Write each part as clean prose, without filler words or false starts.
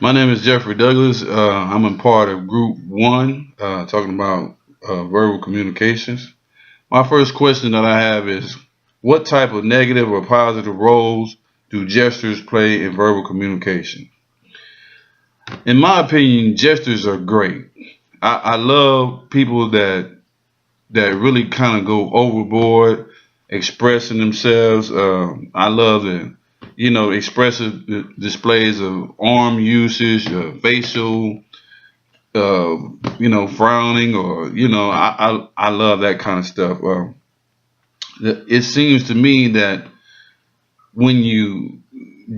My name is Jeffrey Douglas. I'm a part of Group One, talking about verbal communications. My first question that I have is, what type of negative or positive roles do gestures play in verbal communication? In my opinion, gestures are great. I love people that really kind of go overboard, expressing themselves. I love the expressive displays of arm usage, facial uh, frowning, or I love that kind of stuff. It seems to me that when you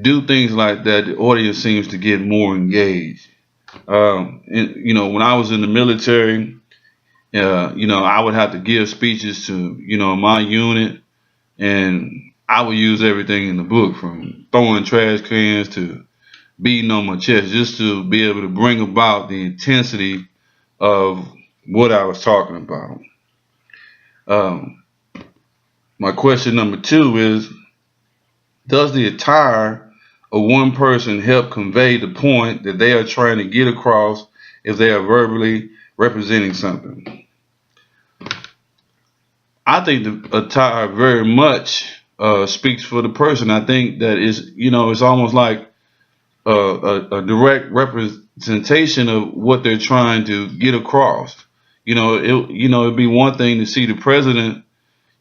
do things like that, the audience seems to get more engaged. When I was in the military, I would have to give speeches to my unit, and I would use everything in the book from throwing trash cans to beating on my chest just to be able to bring about the intensity of what I was talking about. Um, my question number two is, does the attire of one person help convey the point that they are trying to get across if they are verbally representing something? I think the attire very much speaks for the person. I think that it's almost like a direct representation of what they're trying to get across. It'd be one thing to see the president,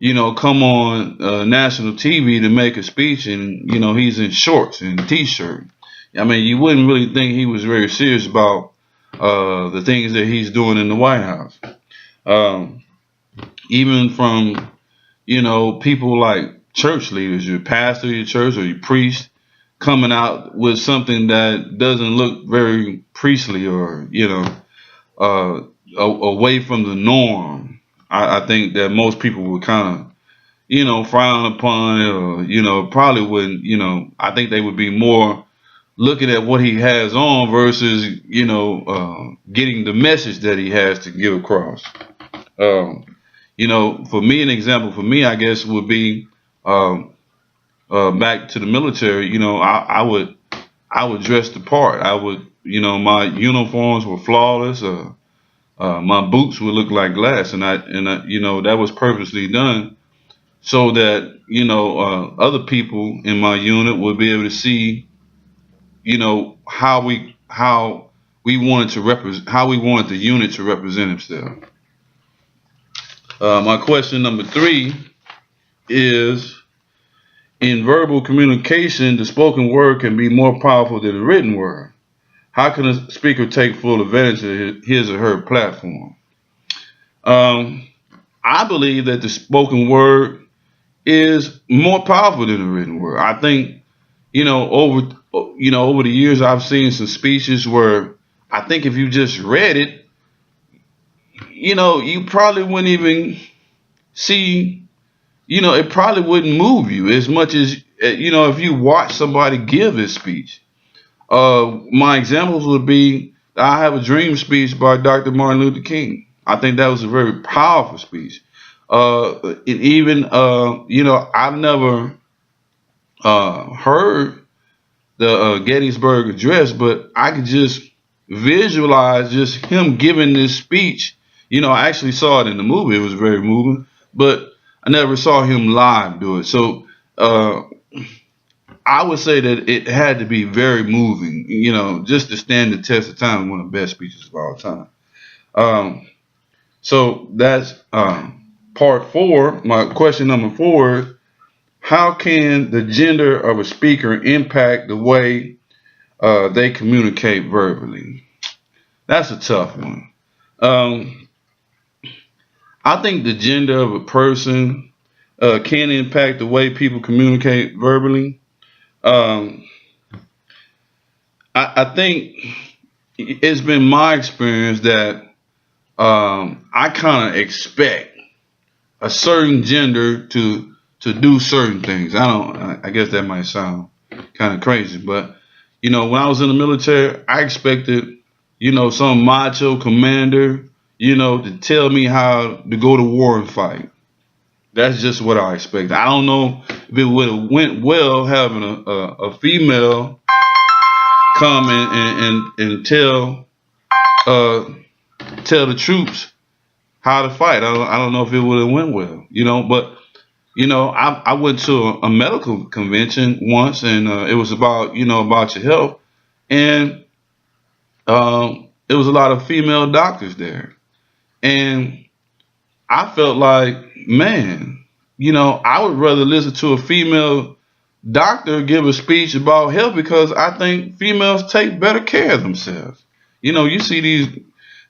come on national TV to make a speech, and he's in shorts and t-shirt. I mean, you wouldn't really think he was very serious about the things that he's doing in the White House. Um, Even from people like church leaders, your pastor, your church, or your priest, coming out with something that doesn't look very priestly, or uh, away from the norm. I think that most people would kind of frown upon it, or probably wouldn't. I think they would be more looking at what he has on versus getting the message that he has to give across. um, for me, an example for me, I guess, would be um, back to the military. I would dress the part. My uniforms were flawless. My boots would look like glass, and that was purposely done so that other people in my unit would be able to see how we wanted to represent, how we wanted the unit to represent itself. My question number three is, in verbal communication, the spoken word can be more powerful than the written word. How can a speaker take full advantage of his or her platform? Um, I believe that the spoken word is more powerful than the written word. I think over the years, I've seen some speeches where I think if you just read it, you probably wouldn't even see. It probably wouldn't move you as much as if you watch somebody give this speech. My examples would be, I Have a Dream speech by Dr. Martin Luther King. I think that was a very powerful speech. And even, I've never heard the Gettysburg Address, but I could just visualize just him giving this speech. I actually saw it in the movie. It was very moving, but I never saw him live do it. So uh, I would say that it had to be very moving, just to stand the test of time. One of the best speeches of all time. Um, so that's part four. My question number four is, how can the gender of a speaker impact the way they communicate verbally? That's a tough one. Um, I think the gender of a person can impact the way people communicate verbally. Um, I think it's been my experience that I kind of expect a certain gender to do certain things. I guess that might sound kind of crazy, but when I was in the military, I expected some macho commander to tell me how to go to war and fight. That's just what I expected. I don't know if it would have went well having a female come and tell the troops how to fight. I don't know if it would have went well, but I went to a medical convention once, and it was about about your health, and it was a lot of female doctors there, and I felt like, man, I would rather listen to a female doctor give a speech about health, because I think females take better care of themselves. You see these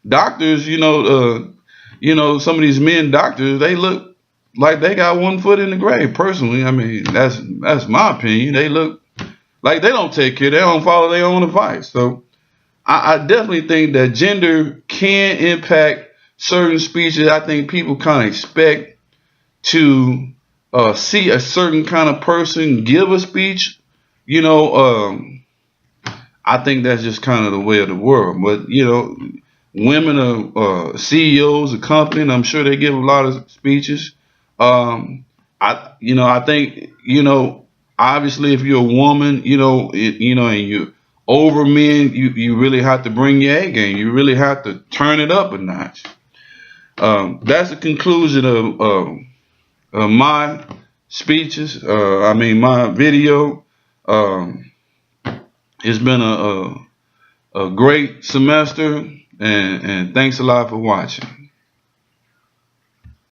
doctors, some of these men doctors, they look like they got one foot in the grave. Personally, I mean, that's my opinion. They look like they don't take care. They don't follow their own advice. So I definitely think that gender can impact certain speeches. I think people kind of expect to see a certain kind of person give a speech. I think that's just kind of the way of the world. But women are CEOs of companies, and I'm sure they give a lot of speeches. I think obviously if you're a woman, and you over men, you really have to bring your A game. You really have to turn it up a notch. That's the conclusion of my speeches. My video. It's been a great semester, and thanks a lot for watching.